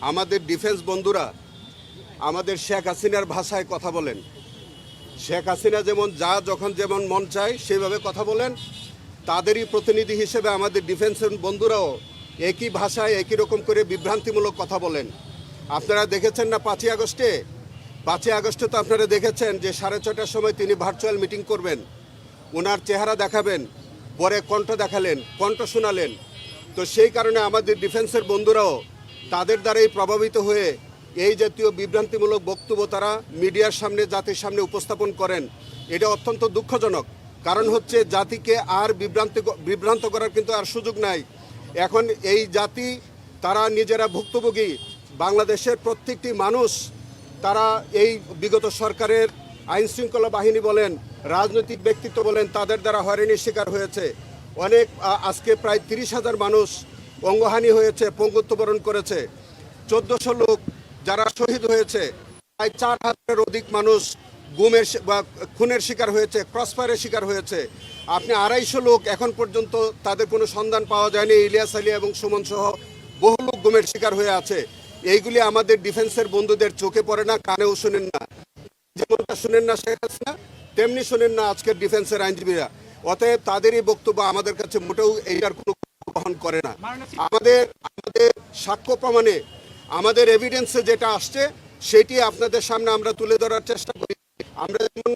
আমাদের ডিফেন্স বন্ধুরা আমাদের শেখ হাসিনার ভাষায় কথা বলেন। শেখ হাসিনা যেমন যখন যেমন মন চায় সেভাবে কথা বলেন। তাদেরই প্রতিনিধি হিসেবে আমাদের ডিফেন্সের বন্ধুরাও একই ভাষায় একই রকম করে বিভ্রান্তিমূলক কথা বলেন। আপনারা দেখেছেন না 5ই আগস্টে তো আপনারা দেখেছেন যে 6:30টার সময় তিনি ভার্চুয়াল মিটিং করবেন, ওনার চেহারা দেখাবেন, পরে কণ্ঠ দেখালেন, কণ্ঠ শোনালেন। তো সেই কারণে আমাদের ডিফেন্সের বন্ধুরাও তাদের দ্বারাই প্রভাবিত হয়ে এই জাতীয় বিভ্রান্তিমূলক বক্তব্য তারা মিডিয়ার সামনে, জাতির সামনে উপস্থাপন করেন। এটা অত্যন্ত দুঃখজনক। কারণ হচ্ছে জাতিকে আর বিভ্রান্ত করার কিন্তু আর সুযোগ নাই। এখন এই জাতি তারা নিজেরা ভুক্তভোগী। বাংলাদেশের প্রত্যেকটি মানুষ তারা এই বিগত সরকারের আইন শৃঙ্খলা বাহিনী বলেন, রাজনৈতিক ব্যক্তিত্ব বলেন, তাদের দ্বারা হয়রানির শিকার হয়েছে। অনেক আজকে প্রায় 30,000 মানুষ অঙ্গহানি হয়েছে, পঙ্গুত্ববরণ করেছে। 1400 লোক যারা শহীদ হয়েছে, প্রায় 4,000-এর অধিক মানুষ গুমের বা খুনের শিকার হয়েছে, ক্রসফায়ারের শিকার হয়েছে। আপনি 250 লোক এখন পর্যন্ত তাদের কোনো সন্ধান পাওয়া যায়নি। ইলিয়াস আলিয়া এবং সুমন সহ বহু লোক গুমের শিকার হয়ে আছে। এইগুলি আমাদের ডিফেন্সের বন্ধুদের চোখে পড়ে না, কানেও শোনেন না। যেমনটা শোনেন না শেখ হাসিনা, তেমনি শোনেন না আজকের ডিফেন্সের আইনজীবীরা। অতএব তাদেরই বক্তব্য আমাদের কাছে মোটেও এইটার কোনো বহন করে না। আমাদের সাক্ষ্য প্রমাণে, আমাদের এভিডেন্সে যেটা আসছে সেটি আপনাদের সামনে আমরা তুলে ধরার চেষ্টা করি। আমরা যেমন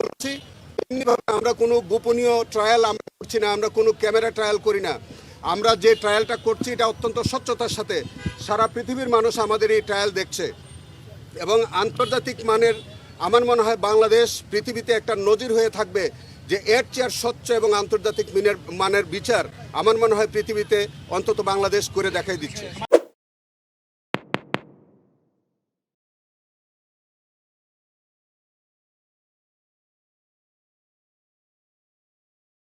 বলছি তেমনিভাবে আমরা কোনো গোপনীয় ট্রায়াল আমরা করছি না, আমরা কোনো ক্যামেরা ট্রায়াল করি না। আমরা যে ট্রায়ালটা করছি এটা অত্যন্ত স্বচ্ছতার সাথে সারা পৃথিবীর মানুষ আমাদের এই ট্রায়াল দেখছে এবং আন্তর্জাতিক মানের, আমার মনে হয় বাংলাদেশ পৃথিবীতে একটা নজির হয়ে থাকবে যে এর চেয়ে স্বচ্ছ এবং আন্তর্জাতিক মানের বিচার আমার মনে হয় পৃথিবীতে অন্তত বাংলাদেশ করে দেখাই দিচ্ছে।